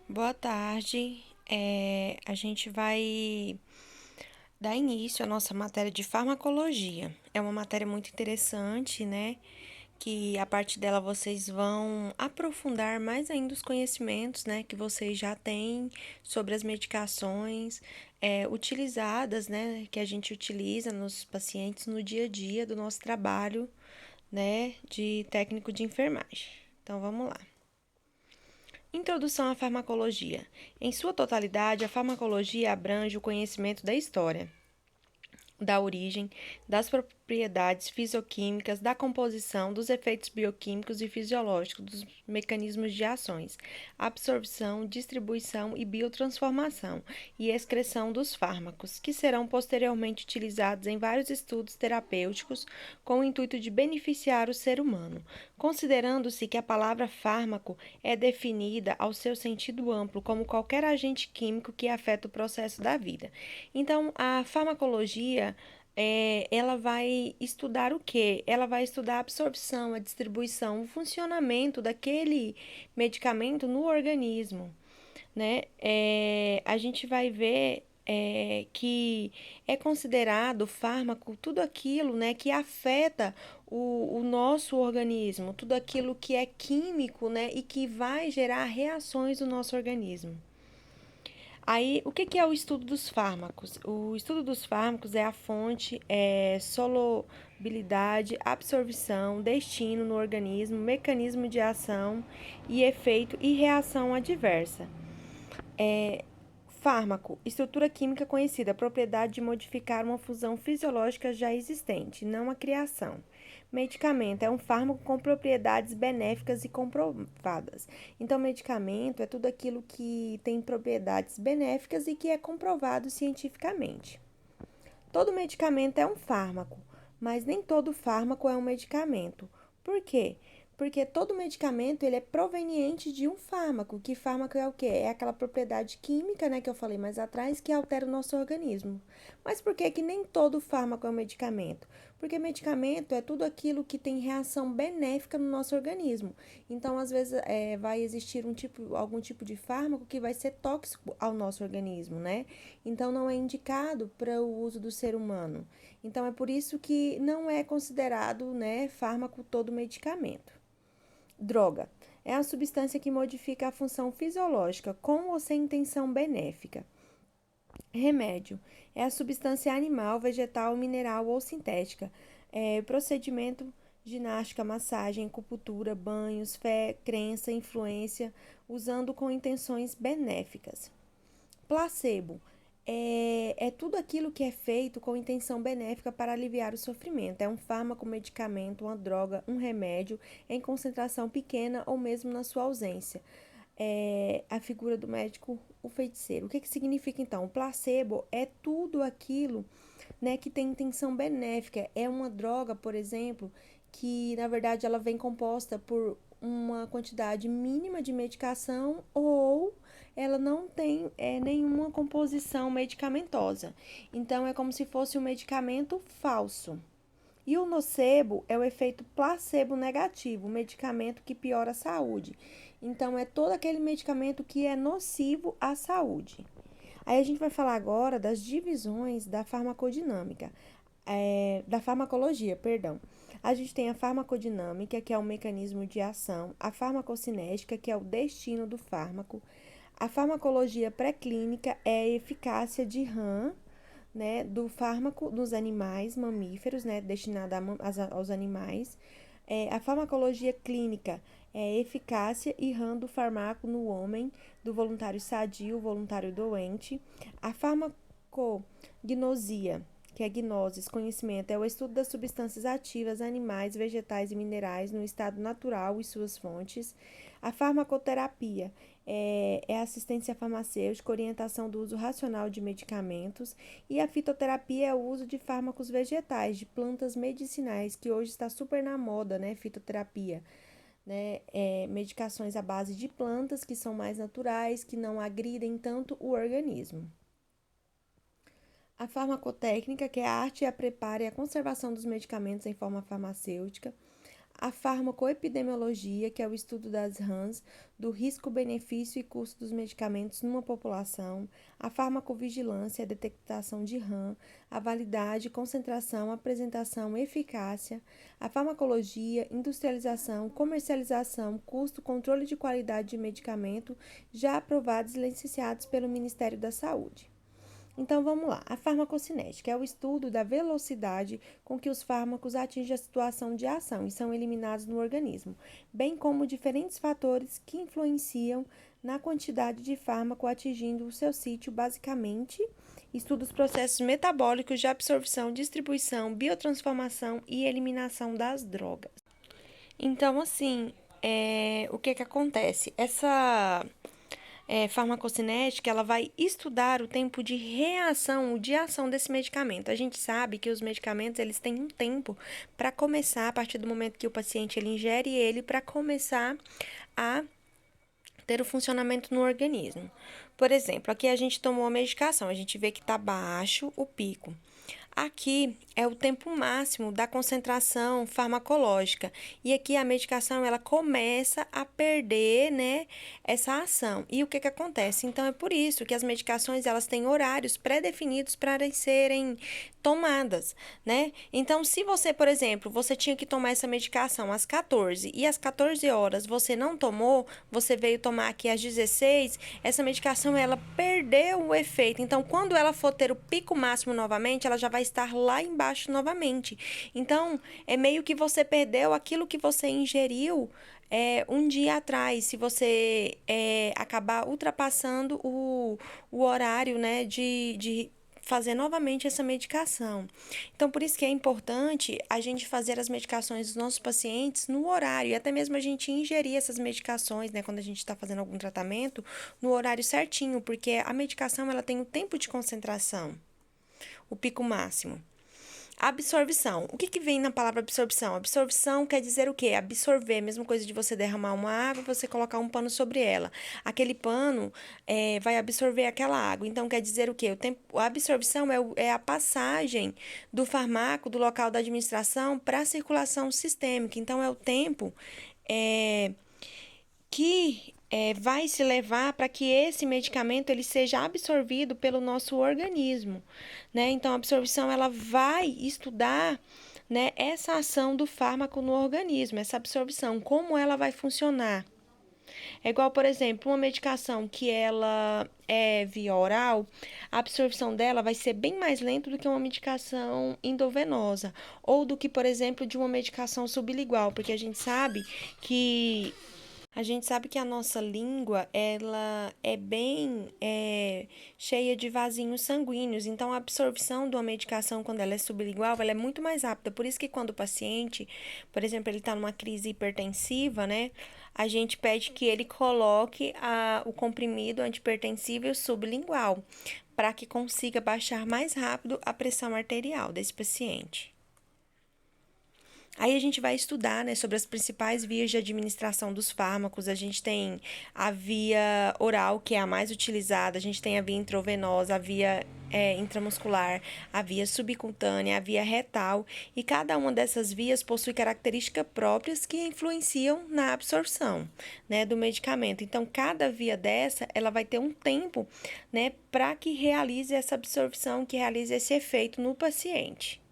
Boa tarde. A gente vai dar início à nossa matéria de farmacologia. É uma matéria muito interessante, né? Que a partir dela vocês vão aprofundar mais ainda os conhecimentos, né? Que vocês já têm sobre as medicações utilizadas, né? Que a gente utiliza nos pacientes no dia a dia do nosso trabalho, né? De técnico de enfermagem. Então vamos lá. Introdução à farmacologia. Em sua totalidade, a farmacologia abrange o conhecimento da história, da origem, das propriedades fisioquímicas, da composição, dos efeitos bioquímicos e fisiológicos, dos mecanismos de ações, absorção, distribuição e biotransformação e excreção dos fármacos, que serão posteriormente utilizados em vários estudos terapêuticos com o intuito de beneficiar o ser humano, considerando-se que a palavra fármaco é definida ao seu sentido amplo como qualquer agente químico que afeta o processo da vida. Então, a farmacologia ela vai estudar o quê? Ela vai estudar a absorção, a distribuição, o funcionamento daquele medicamento no organismo, né? A gente vai ver que é considerado fármaco tudo aquilo, né, que afeta o nosso organismo, tudo aquilo que é químico, né, e que vai gerar reações no nosso organismo. Aí, o que é o estudo dos fármacos? O estudo dos fármacos é a fonte, solubilidade, absorção, destino no organismo, mecanismo de ação e efeito e reação adversa. Fármaco, estrutura química conhecida, propriedade de modificar uma fusão fisiológica já existente, não a criação. Medicamento é um fármaco com propriedades benéficas e comprovadas. Então, medicamento é tudo aquilo que tem propriedades benéficas e que é comprovado cientificamente. Todo medicamento é um fármaco, mas nem todo fármaco é um medicamento. Por quê? Porque todo medicamento ele é proveniente de um fármaco. Que fármaco é o quê? É aquela propriedade química, né, que eu falei mais atrás, que altera o nosso organismo. Mas por que nem todo fármaco é um medicamento? Porque medicamento é tudo aquilo que tem reação benéfica no nosso organismo. Então, às vezes, vai existir algum tipo de fármaco que vai ser tóxico ao nosso organismo, né? Então, não é indicado para o uso do ser humano. Então, é por isso que não é considerado, né, fármaco todo medicamento. Droga é a substância que modifica a função fisiológica com ou sem intenção benéfica. Remédio é a substância animal, vegetal, mineral ou sintética. Procedimento ginástica, massagem, acupuntura, banhos, fé, crença, influência, usando com intenções benéficas. Placebo é tudo aquilo que é feito com intenção benéfica para aliviar o sofrimento. É um fármaco, medicamento, uma droga, um remédio em concentração pequena ou mesmo na sua ausência. A figura do médico, o feiticeiro. O que significa então? O placebo é tudo aquilo, né, que tem intenção benéfica. É uma droga, por exemplo, que na verdade ela vem composta por uma quantidade mínima de medicação ou ela não tem nenhuma composição medicamentosa. Então é como se fosse um medicamento falso. E o nocebo é o efeito placebo negativo, o medicamento que piora a saúde. Então, é todo aquele medicamento que é nocivo à saúde. Aí a gente vai falar agora das divisões da farmacodinâmica, da farmacologia, perdão. A gente tem a farmacodinâmica, que é o mecanismo de ação, a farmacocinética, que é o destino do fármaco, a farmacologia pré-clínica é a eficácia de RAM, né, do fármaco nos animais mamíferos, né, destinada aos animais. A farmacologia clínica é a eficácia e RAM do fármaco no homem, do voluntário sadio, voluntário doente. A farmacognosia, que é gnosis, conhecimento, é o estudo das substâncias ativas, animais, vegetais e minerais no estado natural e suas fontes. A farmacoterapia é assistência farmacêutica, orientação do uso racional de medicamentos. E a fitoterapia é o uso de fármacos vegetais, de plantas medicinais, que hoje está super na moda, né? Fitoterapia, né? Medicações à base de plantas que são mais naturais, que não agridem tanto o organismo. A farmacotécnica, que é a arte, a preparo e a conservação dos medicamentos em forma farmacêutica. a farmacoepidemiologia, que é o estudo das RAMs, do risco, benefício e custo dos medicamentos numa população, a farmacovigilância, a detectação de RAM, a validade, concentração, apresentação, eficácia, a farmacologia, industrialização, comercialização, custo, controle de qualidade de medicamento já aprovados e licenciados pelo Ministério da Saúde. Então vamos lá. A farmacocinética é o estudo da velocidade com que os fármacos atingem a situação de ação e são eliminados no organismo, bem como diferentes fatores que influenciam na quantidade de fármaco atingindo o seu sítio, basicamente, estuda os processos metabólicos de absorção, distribuição, biotransformação e eliminação das drogas. Então, assim, o que acontece? Essa farmacocinética, ela vai estudar o tempo de reação, de ação desse medicamento. A gente sabe que os medicamentos, eles têm um tempo para começar, a partir do momento que o paciente ele ingere ele, para começar a ter o funcionamento no organismo. Por exemplo, aqui a gente tomou a medicação, a gente vê que está baixo o pico. Aqui é o tempo máximo da concentração farmacológica e aqui a medicação ela começa a perder, né, essa ação. E o que acontece? Então é por isso que as medicações elas têm horários pré-definidos para serem tomadas, né? Então se você, por exemplo, você tinha que tomar essa medicação às 14 e às 14 horas você não tomou, você veio tomar aqui às 16, essa medicação ela perdeu o efeito. Então quando ela for ter o pico máximo novamente, ela já vai estar lá embaixo novamente. Então, é meio que você perdeu aquilo que você ingeriu um dia atrás, se você acabar ultrapassando o horário, né, de fazer novamente essa medicação. Então, por isso que é importante a gente fazer as medicações dos nossos pacientes no horário, e até mesmo a gente ingerir essas medicações, né, quando a gente está fazendo algum tratamento, no horário certinho, porque a medicação ela tem o tempo de concentração, o pico máximo. Absorção. O que vem na palavra absorção? Absorção quer dizer o quê? Absorver, mesma coisa de você derramar uma água, você colocar um pano sobre ela. Aquele pano vai absorver aquela água. Então, quer dizer o quê? A absorção é a passagem do fármaco do local da administração para a circulação sistêmica. Então, é o tempo que vai se levar para que esse medicamento ele seja absorvido pelo nosso organismo, né? Então, a absorção ela vai estudar, né, essa ação do fármaco no organismo, essa absorção, como ela vai funcionar. É igual, por exemplo, uma medicação que ela é via oral, a absorção dela vai ser bem mais lenta do que uma medicação endovenosa, ou do que, por exemplo, de uma medicação sublingual, porque a gente sabe que a nossa língua, ela é bem cheia de vasinhos sanguíneos, então a absorção de uma medicação quando ela é sublingual, ela é muito mais rápida. Por isso que quando o paciente, por exemplo, ele está numa crise hipertensiva, né, a gente pede que ele coloque o comprimido antihipertensivo sublingual, para que consiga baixar mais rápido a pressão arterial desse paciente. Aí a gente vai estudar, né, sobre as principais vias de administração dos fármacos. A gente tem a via oral, que é a mais utilizada, a gente tem a via intravenosa, a via intramuscular, a via subcutânea, a via retal, e cada uma dessas vias possui características próprias que influenciam na absorção, né, do medicamento. Então, cada via dessa, ela vai ter um tempo, né, para que realize essa absorção, que realize esse efeito no paciente.